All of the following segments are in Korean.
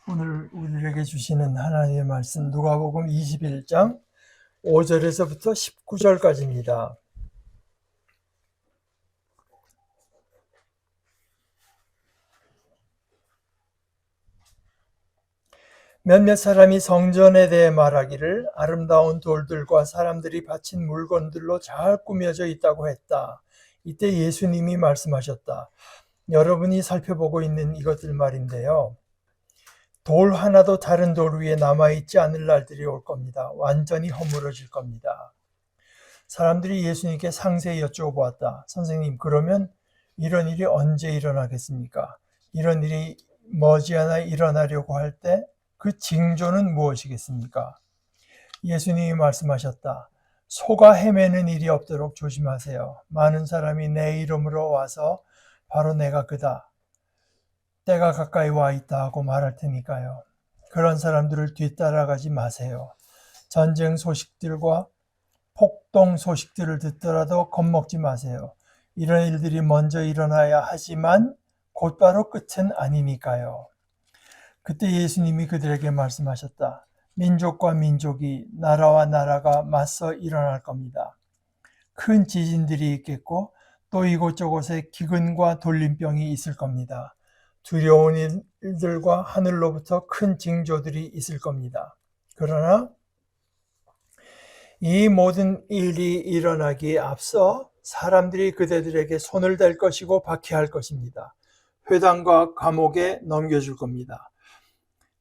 오늘 우리에게 주시는 하나님의 말씀 누가복음 21장 5절에서부터 19절까지입니다. 몇몇 사람이 성전에 대해 말하기를 아름다운 돌들과 사람들이 바친 물건들로 잘 꾸며져 있다고 했다. 이때 예수님이 말씀하셨다. 여러분이 살펴보고 있는 이것들 말인데요. 돌 하나도 다른 돌 위에 남아있지 않을 날들이 올 겁니다. 완전히 허물어질 겁니다. 사람들이 예수님께 상세히 여쭤보았다. 선생님, 그러면 이런 일이 언제 일어나겠습니까? 이런 일이 머지않아 일어나려고 할 때 그 징조는 무엇이겠습니까? 예수님이 말씀하셨다. 소가 헤매는 일이 없도록 조심하세요. 많은 사람이 내 이름으로 와서 바로 내가 그다, 때가 가까이 와 있다 하고 말할 테니까요. 그런 사람들을 뒤따라가지 마세요. 전쟁 소식들과 폭동 소식들을 듣더라도 겁먹지 마세요. 이런 일들이 먼저 일어나야 하지만 곧바로 끝은 아니니까요. 그때 예수님이 그들에게 말씀하셨다. 민족과 민족이, 나라와 나라가 맞서 일어날 겁니다. 큰 지진들이 있겠고 또 이곳저곳에 기근과 돌림병이 있을 겁니다. 두려운 일들과 하늘로부터 큰 징조들이 있을 겁니다. 그러나 이 모든 일이 일어나기에 앞서 사람들이 그대들에게 손을 댈 것이고 박해할 것입니다. 회당과 감옥에 넘겨줄 겁니다.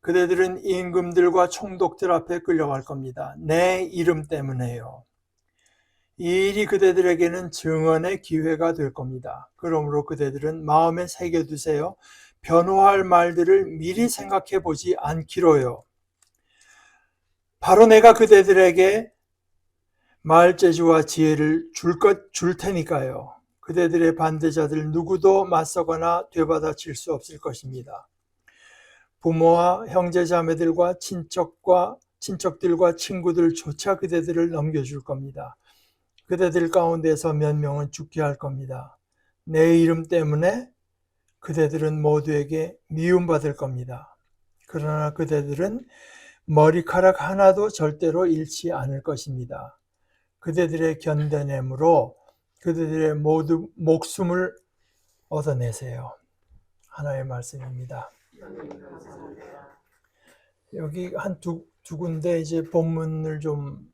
그대들은 임금들과 총독들 앞에 끌려갈 겁니다. 내 이름 때문에요. 이 일이 그대들에게는 증언의 기회가 될 겁니다. 그러므로 그대들은 마음에 새겨두세요. 변호할 말들을 미리 생각해 보지 않기로요. 바로 내가 그대들에게 말재주와 지혜를 줄 테니까요. 그대들의 반대자들 누구도 맞서거나 되받아칠 수 없을 것입니다. 부모와 형제자매들과 친척들과 친구들조차 그대들을 넘겨줄 겁니다. 그대들 가운데서 몇 명은 죽게 할 겁니다. 내 이름 때문에 그대들은 모두에게 미움받을 겁니다. 그러나 그대들은 머리카락 하나도 절대로 잃지 않을 것입니다. 그대들의 견뎌냄으로 그대들의 모두 목숨을 얻어내세요. 하나의 말씀입니다. 여기 한 두 군데 이제 본문을 좀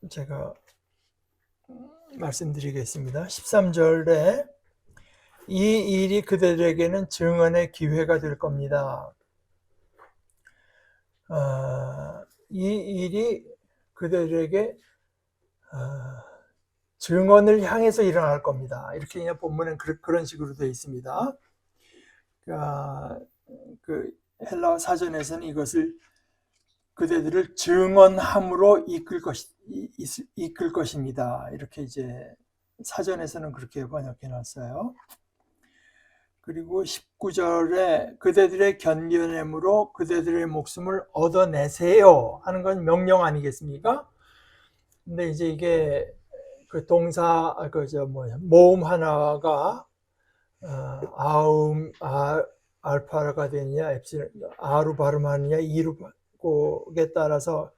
제가 말씀드리겠습니다. 13절에 이 일이 그들에게는 증언의 기회가 될 겁니다. 이 일이 그들에게 증언을 향해서 일어날 겁니다. 이렇게 그냥 본문은 그런 식으로 되어 있습니다. 그 헬라어 사전에서는 이것을 그대들을 증언함으로 이끌 것입니다. 이렇게 이제 사전에서는 그렇게 번역해 놨어요. 그리고 19절에 그대들의 견뎌냄으로 그대들의 목숨을 얻어내세요 하는 건 명령 아니겠습니까? 근데 이제 이게 그 동사 모음 하나가 알파가 되느냐 엡실론 아로 발음하느냐 이루에 따라서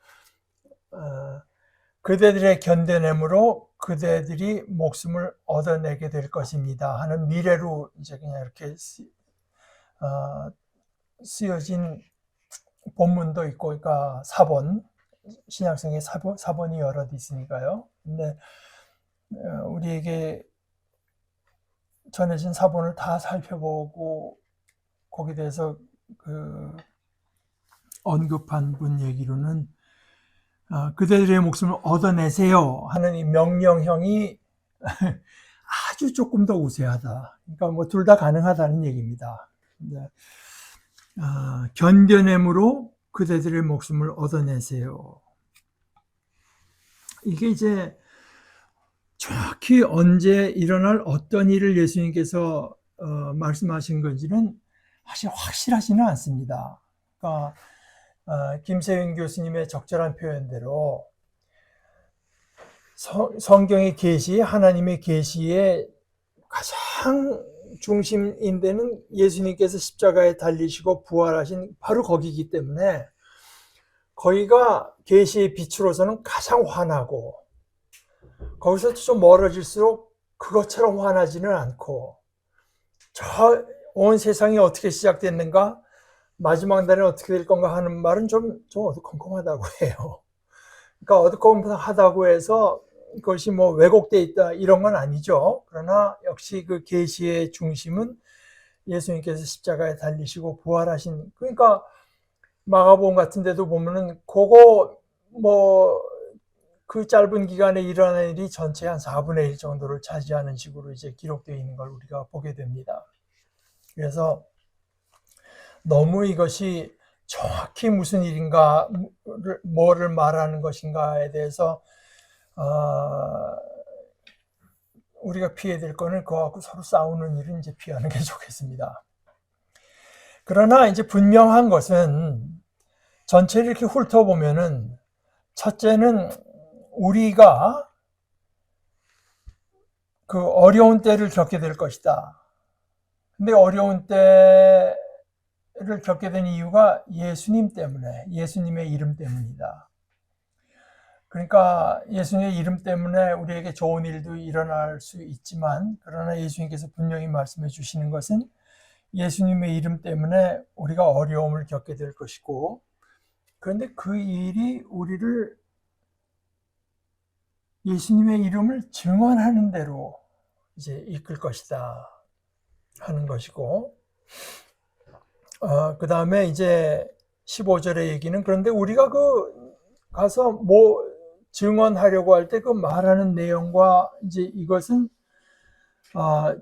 그대들의 견뎌냄으로 그대들이 목숨을 얻어내게 될 것입니다 하는 미래로 이제 그냥 이렇게 쓰여진 본문도 있고, 그러니까 사본 신약성에 사본이 여럿 있으니까요. 근데 우리에게 전해진 사본을 다 살펴보고 거기에 대해서 그 언급한 분 얘기로는 그대들의 목숨을 얻어내세요 하는 이 명령형이 아주 조금 더 우세하다. 그러니까 뭐 둘 다 가능하다는 얘기입니다. 견뎌냄으로 그대들의 목숨을 얻어내세요. 이게 이제 정확히 언제 일어날 어떤 일을 예수님께서 말씀하신 건지는 사실 확실하지는 않습니다. 그러니까 김세윤 교수님의 적절한 표현대로 성경의 계시, 하나님의 계시에 가장 중심인 데는 예수님께서 십자가에 달리시고 부활하신 바로 거기이기 때문에 거기가 계시의 빛으로서는 가장 환하고, 거기서 좀 멀어질수록 그것처럼 환하지는 않고, 저 온 세상이 어떻게 시작됐는가, 마지막 날은 어떻게 될 건가 하는 말은 좀 어두컴컴하다고 해요. 그러니까 어두컴컴하다고 해서 그것이 뭐 왜곡되어 있다 이런 건 아니죠. 그러나 역시 그 계시의 중심은 예수님께서 십자가에 달리시고 부활하신, 그러니까 마가복음 같은 데도 보면은 그거 뭐 그 짧은 기간에 일어난 일이 전체 한 4분의 1 정도를 차지하는 식으로 이제 기록되어 있는 걸 우리가 보게 됩니다. 그래서 너무 이것이 정확히 무슨 일인가, 뭐를 말하는 것인가에 대해서 우리가 피해야 될 거는 그거 갖고 서로 싸우는 일은 이제 피하는 게 좋겠습니다. 그러나 이제 분명한 것은 전체를 이렇게 훑어보면은, 첫째는 우리가 그 어려운 때를 겪게 될 것이다. 근데 어려운 때를 겪게 된 이유가 예수님 때문에, 예수님의 이름 때문이다. 그러니까 예수님의 이름 때문에 우리에게 좋은 일도 일어날 수 있지만, 그러나 예수님께서 분명히 말씀해 주시는 것은 예수님의 이름 때문에 우리가 어려움을 겪게 될 것이고, 그런데 그 일이 우리를 예수님의 이름을 증언하는 대로 이제 이끌 것이다 하는 것이고, 그 다음에 이제 15절의 얘기는, 그런데 우리가 그 가서 뭐 증언하려고 할 때 그 말하는 내용과 이제 이것은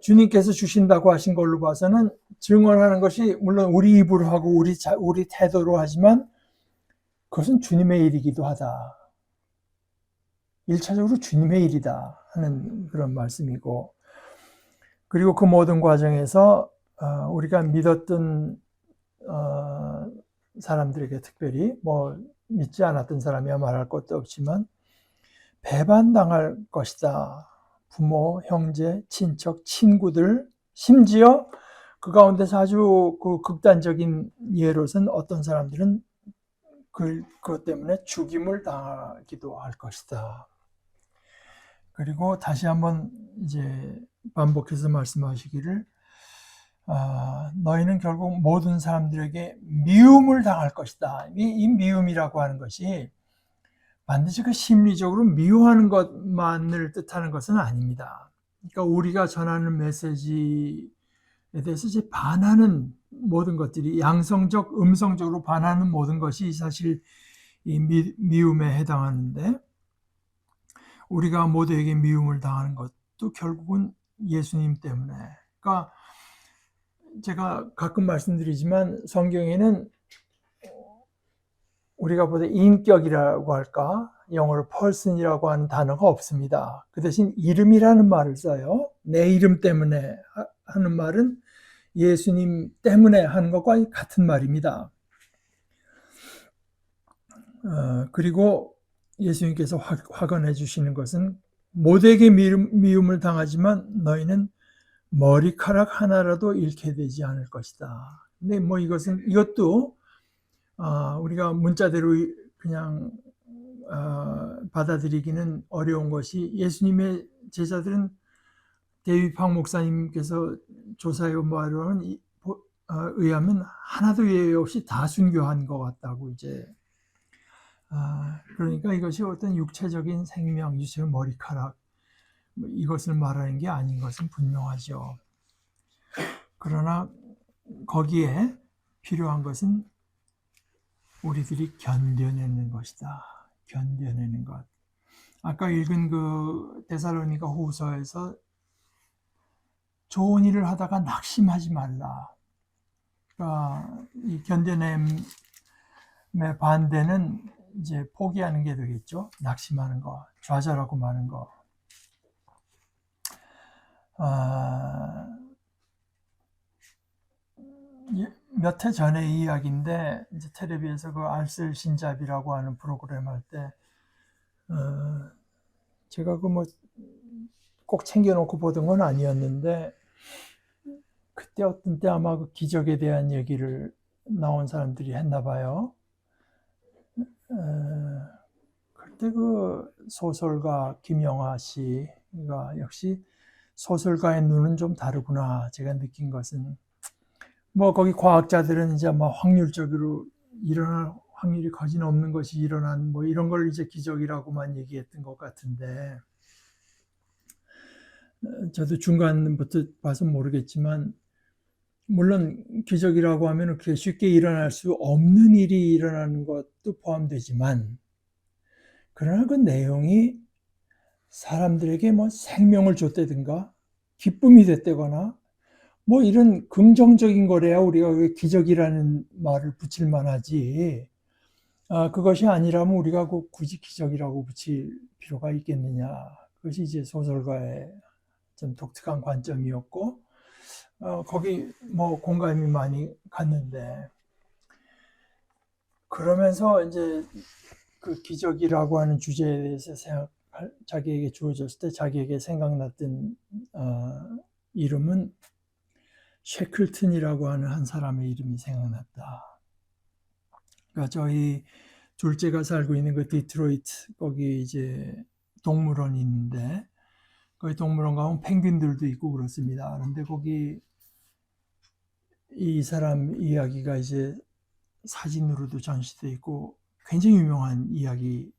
주님께서 주신다고 하신 걸로 봐서는 증언하는 것이 물론 우리 입으로 하고 우리 태도로 하지만 그것은 주님의 일이기도 하다. 1차적으로 주님의 일이다 하는 그런 말씀이고, 그리고 그 모든 과정에서 우리가 믿었던 사람들에게, 특별히 뭐 믿지 않았던 사람이야 말할 것도 없지만 배반당할 것이다. 부모, 형제, 친척, 친구들, 심지어 그 가운데서 아주 그 극단적인 예로선 어떤 사람들은 그것 때문에 죽임을 당하기도 할 것이다. 그리고 다시 한번 이제 반복해서 말씀하시기를, 너희는 결국 모든 사람들에게 미움을 당할 것이다. 이 미움이라고 하는 것이 반드시 그 심리적으로 미워하는 것만을 뜻하는 것은 아닙니다. 그러니까 우리가 전하는 메시지에 대해서 이제 반하는 모든 것들이, 양성적, 음성적으로 반하는 모든 것이 사실 이 미움에 해당하는데, 우리가 모두에게 미움을 당하는 것도 결국은 예수님 때문에. 그러니까 제가 가끔 말씀드리지만 성경에는 우리가 보다 인격이라고 할까, 영어로 person이라고 하는 단어가 없습니다. 그 대신 이름이라는 말을 써요. 내 이름 때문에 하는 말은 예수님 때문에 하는 것과 같은 말입니다. 그리고 예수님께서 확언해 주시는 것은 모두에게 미움을 당하지만 너희는 머리카락 하나라도 잃게 되지 않을 것이다. 근데 뭐 이것도 우리가 문자대로 그냥 받아들이기는 어려운 것이, 예수님의 제자들은 데이빗 박 목사님께서 조사해 본 바로는 의하면 하나도 예외 없이 다 순교한 것 같다고 이제. 그러니까 이것이 어떤 육체적인 생명, 육체의 머리카락, 이것을 말하는 게 아닌 것은 분명하죠. 그러나 거기에 필요한 것은 우리들이 견뎌내는 것이다. 견뎌내는 것. 아까 읽은 그 데살로니가 후서에서 좋은 일을 하다가 낙심하지 말라. 그러니까 이 견뎌냄의 반대는 이제 포기하는 게 되겠죠. 낙심하는 거, 좌절하고 마는 거. 몇 해 전의 이야기인데, 이제 텔레비에서 그 알쓸 신잡이라고 하는 프로그램 할 때, 제가 꼭 챙겨놓고 보던 건 아니었는데 그때 어떤 때 아마 그 기적에 대한 얘기를 나온 사람들이 했나 봐요. 그때 그 소설가 김영하 씨가 역시 소설가의 눈은 좀 다르구나. 제가 느낀 것은 뭐 거기 과학자들은 이제 뭐 확률적으로 일어날 확률이 거진 없는 것이 일어난 뭐 이런 걸 이제 기적이라고만 얘기했던 것 같은데 저도 중간부터 봐서 모르겠지만 물론 기적이라고 하면 그렇게 쉽게 일어날 수 없는 일이 일어나는 것도 포함되지만 그러나 그 내용이 사람들에게 뭐 생명을 줬다든가 기쁨이 됐다거나 뭐 이런 긍정적인 거래야 우리가 왜 기적이라는 말을 붙일 만하지 그것이 아니라면 우리가 굳이 기적이라고 붙일 필요가 있겠느냐. 그것이 이제 소설가의 좀 독특한 관점이었고 거기 뭐 공감이 많이 갔는데 그러면서 이제 그 기적이라고 하는 주제에 대해서 자기에게 주어졌을 때 자기에게 생각났던 이름은 셰클튼이라고 하는 한 사람의 이름이 생각났다. 그러니까 저희 둘째가 살고 있는 그 디트로이트 거기 이제 동물원이 있는데 거기 동물원 가면 펭귄들도 있고 그렇습니다. 그런데 거기 이 사람 이야기가 이제 사진으로도 전시되어 있고 굉장히 유명한 이야기인데요.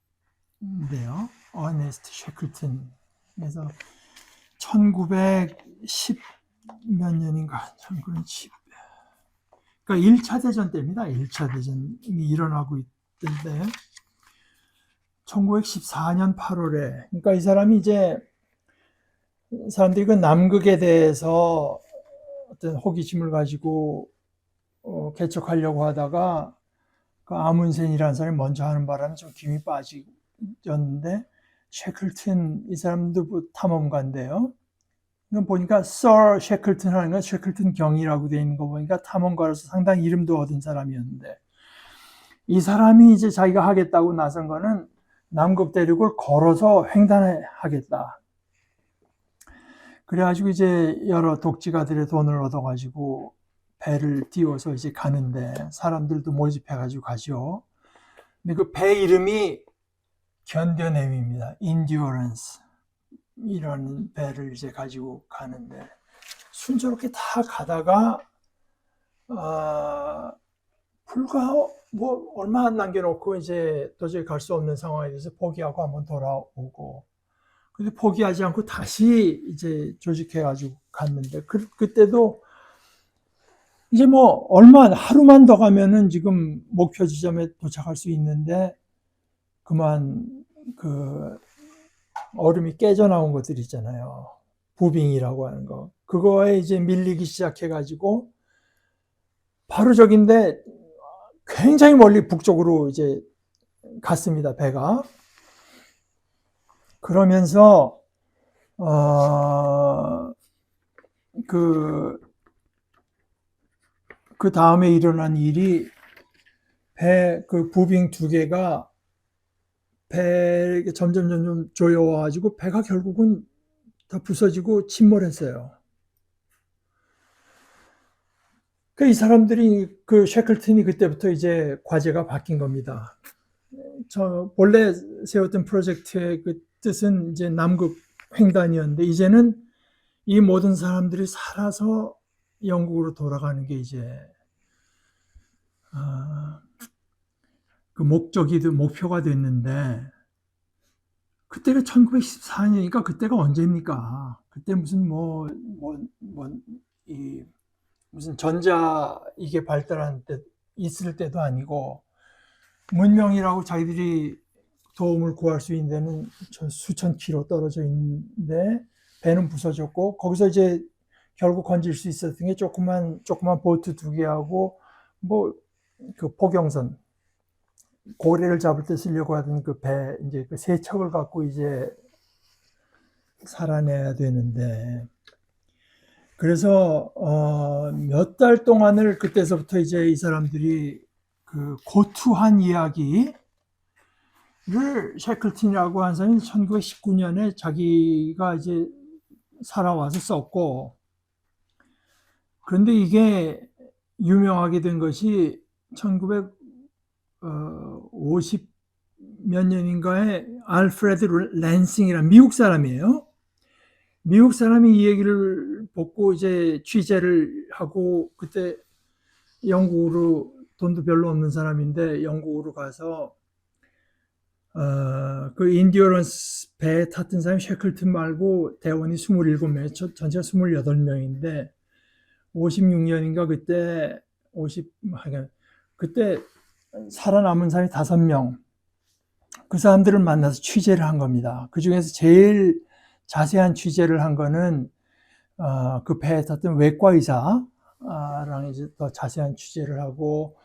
어네스트 셰클튼. 그래서 1910 몇 년인가 1910 그러니까 1차 대전 때입니다. 1차 대전이 일어나고 있던데 1914년 8월에 그러니까 이 사람이 이제 사람들이 그 남극에 대해서 어떤 호기심을 가지고 개척하려고 하다가 그 아문센이라는 사람이 먼저 하는 바람에 좀 김이 빠졌는데 셰클튼 이 사람도 탐험가인데요. 보니까 서 셰클튼 하는 건 셰클튼 경이라고 되어 있는 거 보니까 탐험가로서 상당히 이름도 얻은 사람이었는데 이 사람이 이제 자기가 하겠다고 나선 거는 남극 대륙을 걸어서 횡단하겠다. 그래가지고 이제 여러 독지가들의 돈을 얻어가지고 배를 띄워서 이제 가는데 사람들도 모집해가지고 가죠. 근데 그 배 이름이 견뎌냄입니다. Endurance. 이런 배를 이제 가지고 가는데 순조롭게 다 가다가 불과 뭐 얼마 안 남겨놓고 이제 도저히 갈 수 없는 상황에 대해서 포기하고 한번 돌아오고 근데 포기하지 않고 다시 이제 조직해가지고 갔는데 그때도 이제 뭐 하루만 더 가면은 지금 목표 지점에 도착할 수 있는데 그만 그 얼음이 깨져 나온 것들 있잖아요. 부빙이라고 하는 거. 그거에 이제 밀리기 시작해가지고 바로 저긴데 굉장히 멀리 북쪽으로 이제 갔습니다. 배가. 그러면서 그 다음에 일어난 일이 그 부빙 두 개가 배 점점 조여와가지고 배가 결국은 다 부서지고 침몰했어요. 이 사람들이 그 셰클튼이 그때부터 이제 과제가 바뀐 겁니다. 본래 세웠던 프로젝트의 그 뜻은 이제 남극 횡단이었는데 이제는 이 모든 사람들이 살아서 영국으로 돌아가는 게 이제 그 목표가 됐는데 그때가 1914년이니까 그때가 언제입니까? 그때 무슨 무슨 전자 이게 발달한 때 있을 때도 아니고 문명이라고 자기들이 도움을 구할 수 있는 데는 수천 킬로 떨어져 있는데 배는 부서졌고 거기서 이제 결국 건질 수 있었던 게 조그만 보트 2개하고 뭐 그 포경선 고래를 잡을 때 쓰려고 하던 그 배 이제 그 세 척을 갖고 이제 살아내야 되는데 그래서 몇 달 동안을 그때서부터 이제 이 사람들이 그 고투한 이야기를 셰클튼이라고 한 사람이 1919년에 자기가 이제 살아와서 썼고, 그런데 이게 유명하게 된 것이 1950 몇 년인가에 알프레드 랜싱이라는 미국 사람이에요. 미국 사람이 이 얘기를 보고 이제 취재를 하고, 그때 영국으로, 돈도 별로 없는 사람인데 영국으로 가서 그 인디어런스 배에 탔던 사람이 셰클튼 말고 대원이 27명, 전체가 28명인데 56년인가 그때 그때 살아남은 사람이 5명. 그 사람들을 만나서 취재를 한 겁니다. 그 중에서 제일 자세한 취재를 한 거는 그 배에 탔던 외과 의사랑 이제 더 자세한 취재를 하고,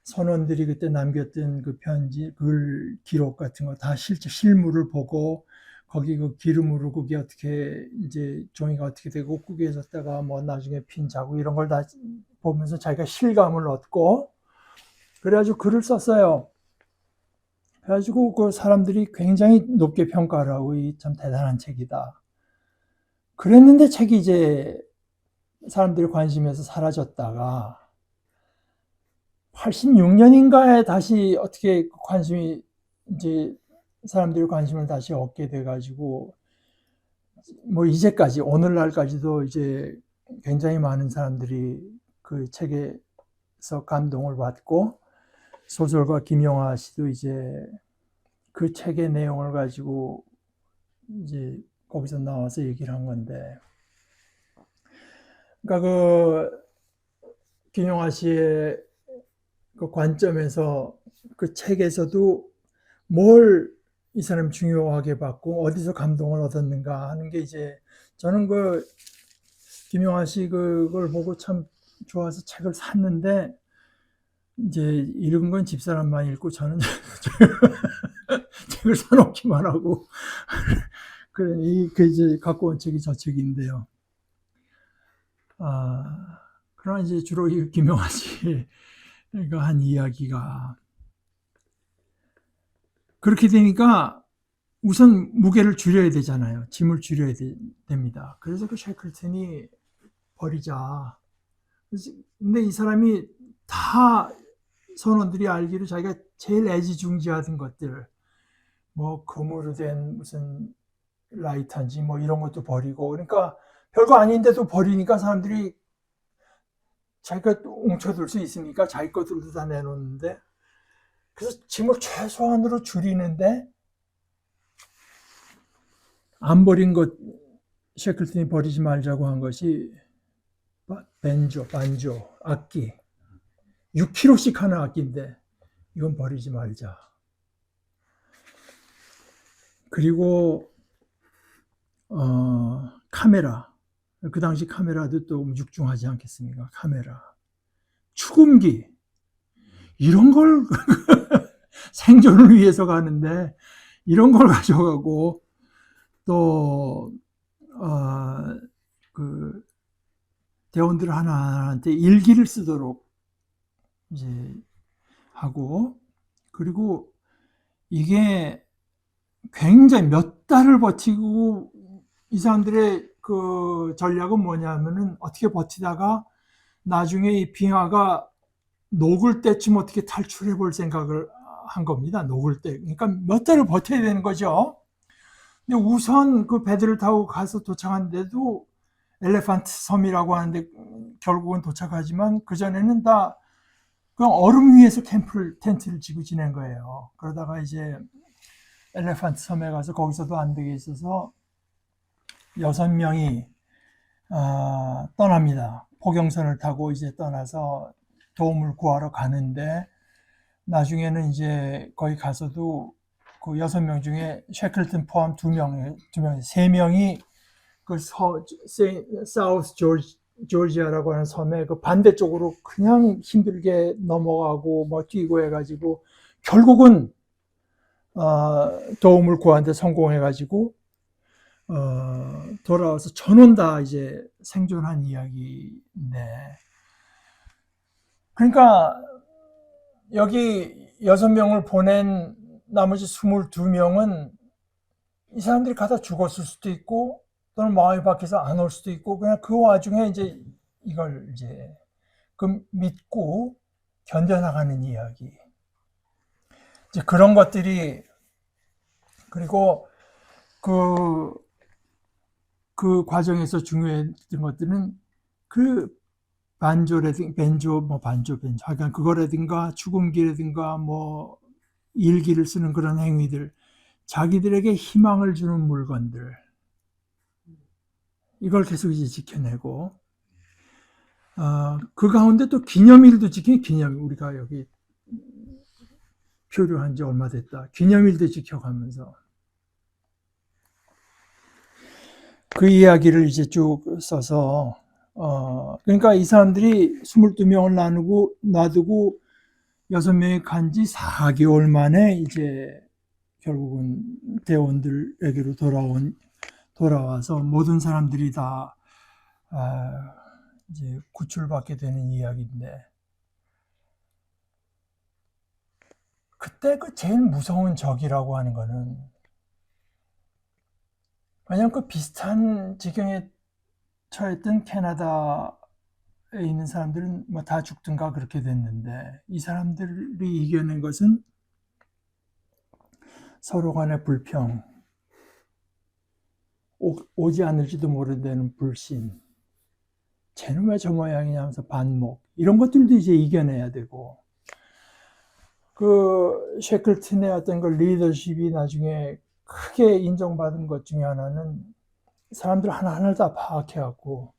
선원들이 그때 남겼던 그 편지, 글 기록 같은 거 다 실제 실물을 보고, 거기 그 기름으로 그게 어떻게 이제 종이가 어떻게 되고 구겨졌다가 뭐 나중에 핀 자국 이런 걸 다 보면서 자기가 실감을 얻고, 그래가지고 글을 썼어요. 그래가지고 그 사람들이 굉장히 높게 평가를 하고, 이 참 대단한 책이다. 그랬는데 책이 이제 사람들이 관심에서 사라졌다가 86년인가에 다시 어떻게 관심이, 이제 사람들이 관심을 다시 얻게 돼가지고, 뭐 이제까지, 오늘날까지도 이제 굉장히 많은 사람들이 그 책에서 감동을 받고, 소설가 김용하 씨도 이제 그 책의 내용을 가지고 이제 거기서 나와서 얘기를 한 건데, 그러니까 그 김용하 씨의 그 관점에서 그 책에서도 뭘 이 사람 중요하게 봤고 어디서 감동을 얻었는가 하는 게, 이제 저는 그 김용하 씨 그걸 보고 참 좋아서 책을 샀는데, 이제 읽은 건 집사람만 읽고 저는 책을 사놓기만 하고 그러니 그 이제 갖고 온 책이 저 책인데요. 그러나 이제 주로 이 김용하 씨가 한 이야기가 그렇게 되니까 우선 무게를 줄여야 되잖아요. 짐을 줄여야 됩니다. 그래서 그 셰클튼이 버리자. 근데 이 사람이 다 선원들이 알기로 자기가 제일 애지중지하던 것들, 뭐 금으로 된 무슨 라이터인지 뭐 이런 것도 버리고, 그러니까 별거 아닌데도 버리니까 사람들이 자기가 웅쳐들 수 있으니까 자기 것들도 다 내놓는데, 그래서 짐을 최소한으로 줄이는데, 안 버린 것, 셰클튼이 버리지 말자고 한 것이 반조, 악기. 6kg씩 하는 악기인데 이건 버리지 말자. 그리고 카메라. 그 당시 카메라도 또 육중하지 않겠습니까? 카메라. 축음기. 이런 걸 생존을 위해서 가는데 이런 걸 가져가고, 또 그 대원들 하나한테 일기를 쓰도록 이제 하고, 그리고 이게 굉장히 몇 달을 버티고, 이 사람들의 그 전략은 뭐냐면은 어떻게 버티다가 나중에 이 빙하가 녹을 때쯤 어떻게 탈출해 볼 생각을 한 겁니다. 녹을 때. 그러니까 몇 달을 버텨야 되는 거죠. 근데 우선 그 배들을 타고 가서 도착한데도 엘레판트 섬이라고 하는데 결국은 도착하지만 그전에는 다 그냥 얼음 위에서 텐트를 치고 지낸 거예요. 그러다가 이제 엘레판트 섬에 가서 거기서도 안 되게 있어서 6명이 떠납니다. 포경선을 타고 이제 떠나서 도움을 구하러 가는데, 나중에는 이제 거기 가서도 그 6명 중에 셰클튼 포함 3명이 그 사우스 조지아라고 하는 섬의 그 반대쪽으로 그냥 힘들게 넘어가고 뭐 뛰고 해가지고 결국은 도움을 구하는데 성공해가지고 돌아와서 전원 다 이제 생존한 이야기인데, 그러니까 여기 6명을 보낸 나머지 22명은 이 사람들이 가다 죽었을 수도 있고 또는 마을 밖에서 안 올 수도 있고, 그냥 그 와중에 이제 이걸 이제 그 믿고 견뎌나가는 이야기. 이제 그런 것들이, 그리고 그 과정에서 중요했던 것들은 그 반조, 하여간 그거라든가 죽음기라든가 뭐 일기를 쓰는 그런 행위들, 자기들에게 희망을 주는 물건들, 이걸 계속 이제 지켜내고, 그 가운데 또 기념일도 우리가 여기 표류한 지 얼마 됐다. 기념일도 지켜가면서 그 이야기를 이제 쭉 써서, 그러니까 이 사람들이 22명을 놔두고 6명이 간 지 4개월 만에 이제 결국은 대원들에게로 돌아와서 모든 사람들이 다 이제 구출받게 되는 이야기인데, 그때 그 제일 무서운 적이라고 하는 거는, 왜냐면 그 비슷한 지경에 처했던 캐나다에 있는 사람들은 뭐 다 죽든가 그렇게 됐는데, 이 사람들이 이겨낸 것은 서로 간의 불평, 오지 않을지도 모른다는 불신, 쟤는 왜 저 모양이냐 하면서 반목, 이런 것들도 이제 이겨내야 되고, 그 셰클튼의 어떤 그 리더십이 나중에 크게 인정받은 것 중에 하나는, 사람들 하나하나를 다 파악해갖고,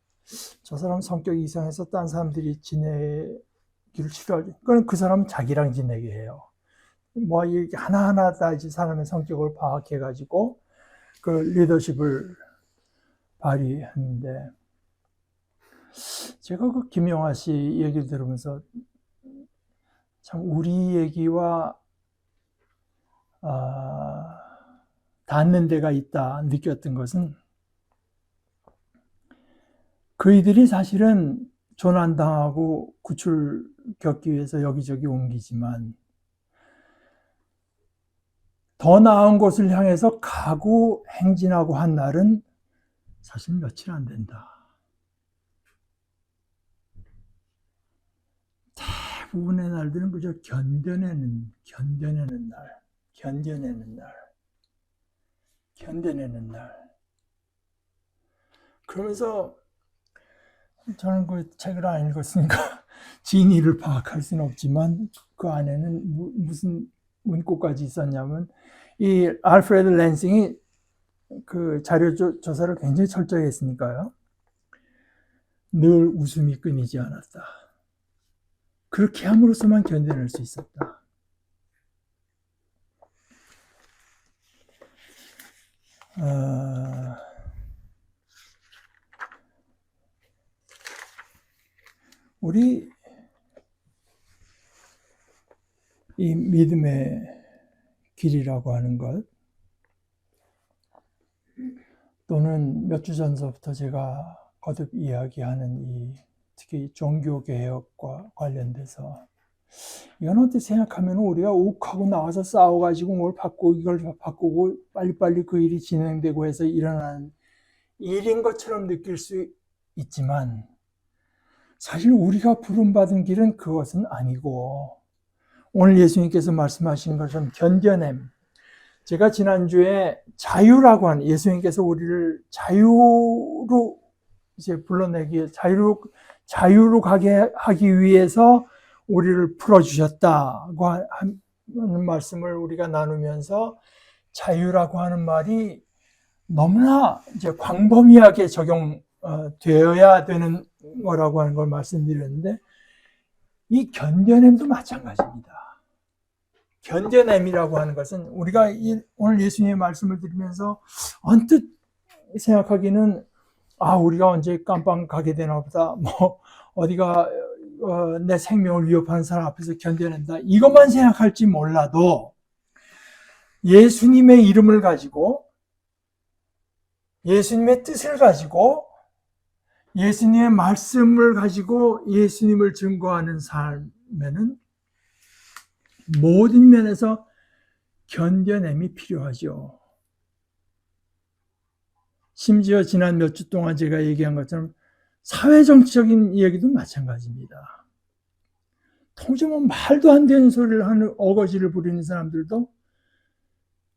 저 사람 성격이 이상해서 딴 사람들이 지내기를 싫어하지. 그건 그 사람은 자기랑 지내게 해요. 뭐 이렇게 하나하나 다 이제 사람의 성격을 파악해가지고 그 리더십을 발휘했는데, 제가 그 김영하 씨 얘기를 들으면서 참 우리 얘기와 닿는 데가 있다 느꼈던 것은, 그이들이 사실은 조난당하고 구출 겪기 위해서 여기저기 옮기지만, 더 나은 곳을 향해서 가고 행진하고 한 날은 사실 며칠 안 된다. 대부분의 날들은 그저 견뎌내는 날. 그러면서 저는 그 책을 안 읽었으니까 진위를 파악할 수는 없지만, 그 안에는 무슨 문구까지 있었냐면, 이 알프레드 랜싱이 그 자료 조사를 굉장히 철저히 했으니까요. 늘 웃음이 끊이지 않았다. 그렇게 함으로써만 견뎌낼 수 있었다. 우리 이 믿음의 길이라고 하는 것, 또는 몇 주 전서부터 제가 거듭 이야기하는 특히 종교개혁과 관련돼서, 이건 어떻게 생각하면 우리가 욱하고 나와서 싸워가지고 이걸 바꾸고 빨리빨리 그 일이 진행되고 해서 일어나는 일인 것처럼 느낄 수 있지만, 사실 우리가 부름받은 길은 그것은 아니고, 오늘 예수님께서 말씀하신 것처럼 견뎌냄, 제가 지난주에 자유라고 하는, 예수님께서 우리를 자유로 이제 불러내기, 자유로 가게 하기 위해서 우리를 풀어주셨다고 하는 말씀을 우리가 나누면서, 자유라고 하는 말이 너무나 이제 광범위하게 적용되어야 되는 거라고 하는 걸 말씀드렸는데, 이 견뎌냄도 마찬가지입니다. 견뎌냄이라고 하는 것은 우리가 오늘 예수님의 말씀을 들으면서 언뜻 생각하기는, 우리가 언제 깜빵 가게 되나 보다, 뭐 어디가 내 생명을 위협하는 사람 앞에서 견뎌낸다, 이것만 생각할지 몰라도, 예수님의 이름을 가지고, 예수님의 뜻을 가지고, 예수님의 말씀을 가지고 예수님을 증거하는 삶에는 모든 면에서 견뎌냄이 필요하죠. 심지어 지난 몇 주 동안 제가 얘기한 것처럼 사회정치적인 이야기도 마찬가지입니다. 통째로 말도 안 되는 소리를 하는 어거지를 부리는 사람들도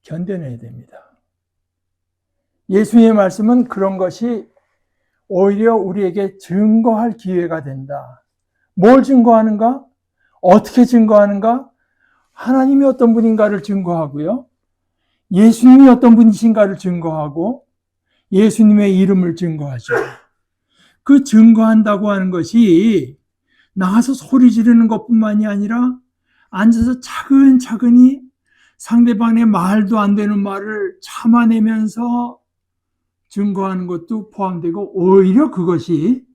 견뎌내야 됩니다. 예수님의 말씀은 그런 것이 오히려 우리에게 증거할 기회가 된다. 뭘 증거하는가? 어떻게 증거하는가? 하나님이 어떤 분인가를 증거하고요. 예수님이 어떤 분이신가를 증거하고 예수님의 이름을 증거하죠. 그 증거한다고 하는 것이 나가서 소리 지르는 것뿐만이 아니라 앉아서 차근차근히 상대방의 말도 안 되는 말을 참아내면서 증거하는 것도 포함되고 오히려 그것이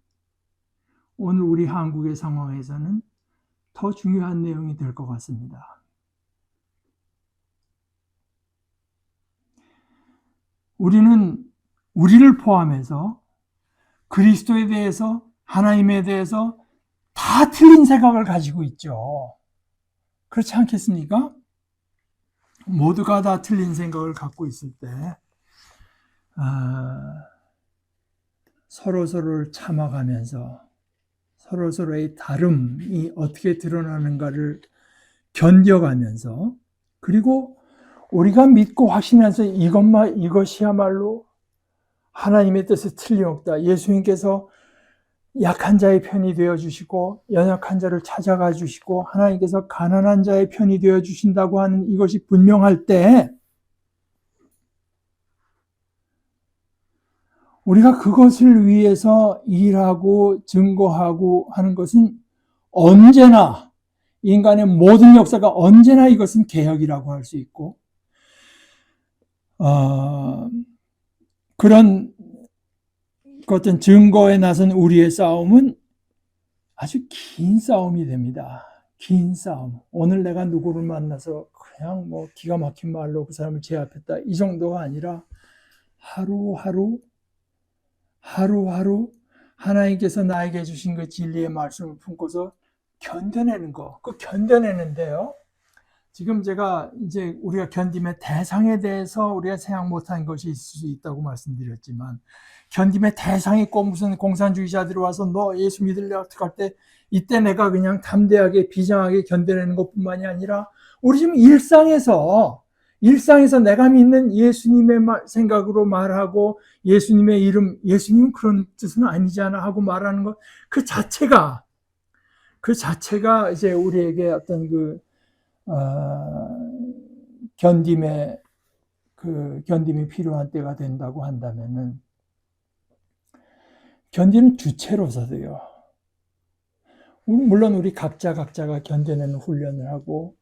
오늘 우리 한국의 상황에서는 더 중요한 내용이 될 것 같습니다. 우리는 우리를 포함해서 그리스도에 대해서 하나님에 대해서 다 틀린 생각을 가지고 있죠. 그렇지 않겠습니까? 모두가 다 틀린 생각을 갖고 있을 때 서로서로를 참아가면서 서로서로의 다름이 어떻게 드러나는가를 견뎌가면서 그리고 우리가 믿고 확신해서 이것이야말로 하나님의 뜻에 틀림없다. 예수님께서 약한 자의 편이 되어주시고 연약한 자를 찾아가 주시고 하나님께서 가난한 자의 편이 되어주신다고 하는 이것이 분명할 때 우리가 그것을 위해서 일하고 증거하고 하는 것은 언제나 인간의 모든 역사가 언제나 이것은 개혁이라고 할 수 있고 그런 어떤 증거에 나선 우리의 싸움은 아주 긴 싸움이 됩니다. 긴 싸움. 오늘 내가 누구를 만나서 그냥 뭐 기가 막힌 말로 그 사람을 제압했다. 이 정도가 아니라 하루하루 하나님께서 나에게 주신 그 진리의 말씀을 품고서 견뎌내는 거. 그 견뎌내는데요. 지금 제가 이제 우리가 견딤의 대상에 대해서 우리가 생각 못한 것이 있을 수 있다고 말씀드렸지만 견딤의 대상이 꼭 무슨 공산주의자들이 와서 너 예수 믿을래 어떡할 때 이때 내가 그냥 담대하게 비장하게 견뎌내는 것뿐만이 아니라 우리 지금 일상에서 내가 믿는 예수님의 생각으로 말하고 예수님의 이름, 예수님은 그런 뜻은 아니잖아 하고 말하는 것 그 자체가 이제 우리에게 어떤 견딤이 필요한 때가 된다고 한다면은 견디는 주체로서도요. 물론 우리 각자가 견뎌내는 훈련을 하고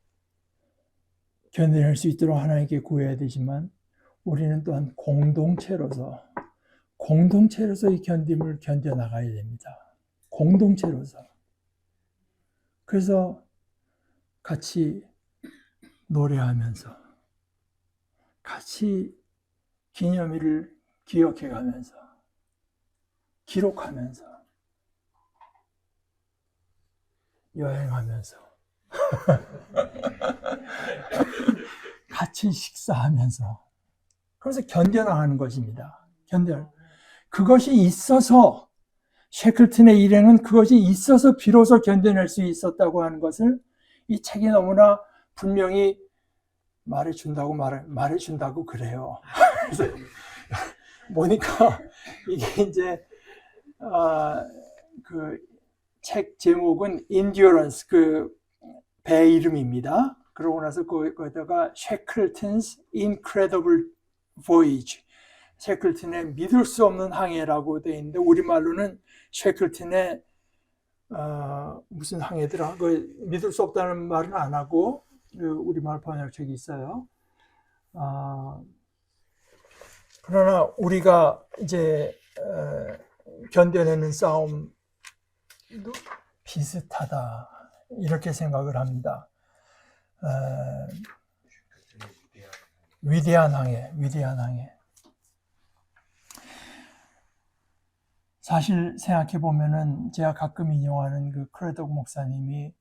견뎌낼 수 있도록 하나님께 구해야 되지만 우리는 또한 공동체로서 이 견딤을 견뎌나가야 됩니다. 공동체로서. 그래서 같이 노래하면서 같이 기념일을 기억해가면서 기록하면서 여행하면서 같이 식사하면서 그래서 견뎌나가는 것입니다. 그것이 있어서 셰클튼의 일행은 그것이 있어서 비로소 견뎌낼 수 있었다고 하는 것을 이 책이 너무나 분명히 말해준다고 그래요. 그래서 보니까 이게 이제 그 책 제목은 Endurance, 그 배 이름입니다. 그러고 나서 거기다가 Shackleton's Incredible Voyage, 셰클튼의 믿을 수 없는 항해라고 되어 있는데 우리말로는 셰클튼의 무슨 항해더라. 믿을 수 없다는 말은 안 하고 우리말 번역책이 있어요. 그러나 우리가 이제 견뎌내는 싸움도 비슷하다 이렇게 생각을 합니다. 위대한 항해. 사실 생각해 보면은 제가 가끔 인용하는 그 크레독 목사님이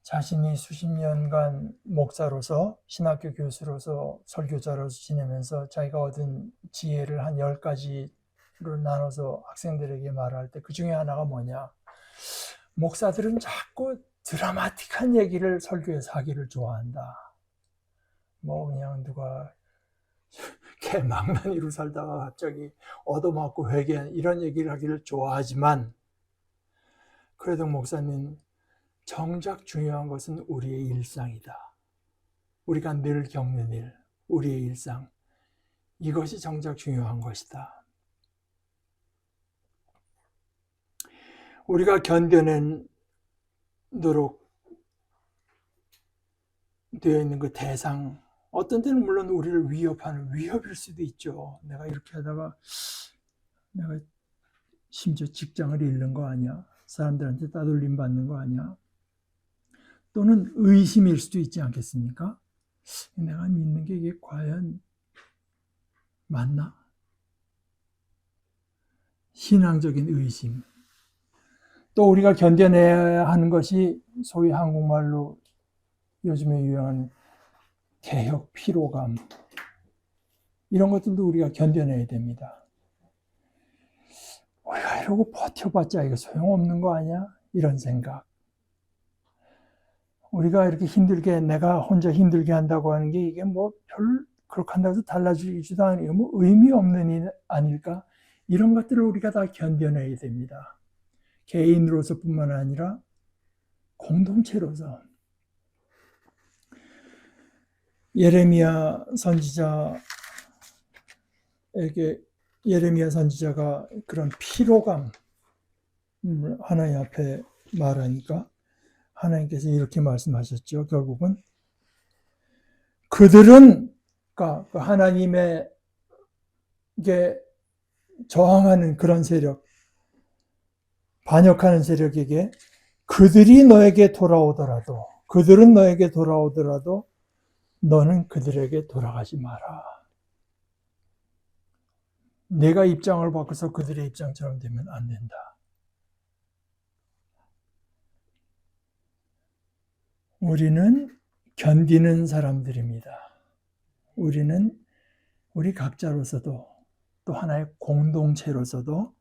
자신이 수십 년간 목사로서 신학교 교수로서 설교자로서 지내면서 자기가 얻은 지혜를 한 10가지로 나눠서 학생들에게 말할 때 그 중에 하나가 뭐냐? 목사들은 자꾸 드라마틱한 얘기를 설교에서 하기를 좋아한다. 뭐 그냥 누가 개망나니로 살다가 갑자기 얻어맞고 회개한 이런 얘기를 하기를 좋아하지만, 그래도 목사님, 정작 중요한 것은 우리의 일상이다. 우리가 늘 겪는 일, 우리의 일상, 이것이 정작 중요한 것이다. 우리가 견뎌내도록 되어 있는 그 대상, 어떤 때는 물론 우리를 위협하는 위협일 수도 있죠. 내가 이렇게 하다가 내가 심지어 직장을 잃는 거 아니야? 사람들한테 따돌림 받는 거 아니야? 또는 의심일 수도 있지 않겠습니까? 내가 믿는 게 이게 과연 맞나? 신앙적인 의심. 또 우리가 견뎌내야 하는 것이 소위 한국말로 요즘에 유행하는 개혁 피로감, 이런 것들도 우리가 견뎌내야 됩니다. 우리가 이러고 버텨봤자 이거 소용없는 거 아니야? 이런 생각. 우리가 이렇게 힘들게, 내가 혼자 힘들게 한다고 하는 게 이게 뭐 별 그렇게 한다고 해서 달라지지도 않으니까 뭐 의미 없는 일 아닐까? 이런 것들을 우리가 다 견뎌내야 됩니다. 개인으로서뿐만 아니라 공동체로서. 예레미야 선지자가 그런 피로감 하나님 앞에 말하니까 하나님께서 이렇게 말씀하셨죠. 결국은 그들은, 그러니까 하나님에게 저항하는 그런 세력, 반역하는 세력에게 그들은 너에게 돌아오더라도 너는 그들에게 돌아가지 마라. 내가 입장을 바꿔서 그들의 입장처럼 되면 안 된다. 우리는 견디는 사람들입니다. 우리는 우리 각자로서도 또 하나의 공동체로서도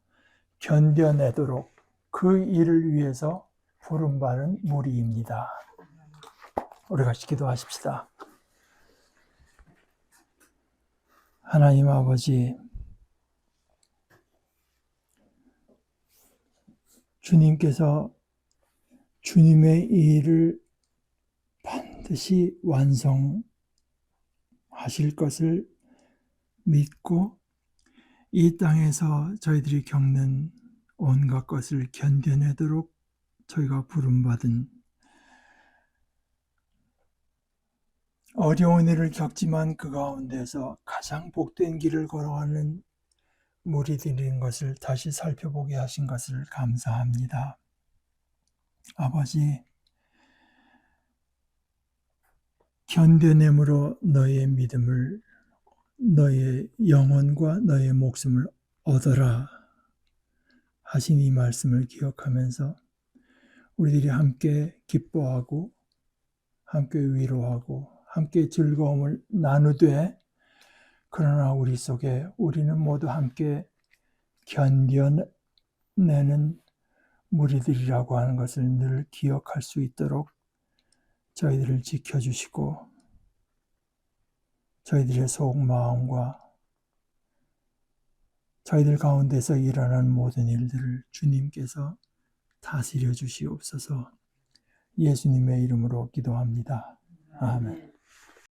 견뎌내도록 그 일을 위해서 부름받은 무리입니다. 우리 같이 기도하십시다. 하나님 아버지, 주님께서 주님의 일을 반드시 완성하실 것을 믿고 이 땅에서 저희들이 겪는 온갖 것을 견뎌내도록 저희가 부름받은, 어려운 일을 겪지만 그 가운데서 가장 복된 길을 걸어가는 무리들인 것을 다시 살펴보게 하신 것을 감사합니다. 아버지, 견뎌냄으로 너의 믿음을, 너의 영혼과 너의 목숨을 얻어라 하신 이 말씀을 기억하면서 우리들이 함께 기뻐하고 함께 위로하고 함께 즐거움을 나누되, 그러나 우리 속에 우리는 모두 함께 견뎌내는 무리들이라고 하는 것을 늘 기억할 수 있도록 저희들을 지켜주시고 저희들의 속마음과 저희들 가운데서 일어나는 모든 일들을 주님께서 다스려 주시옵소서. 예수님의 이름으로 기도합니다. 아멘.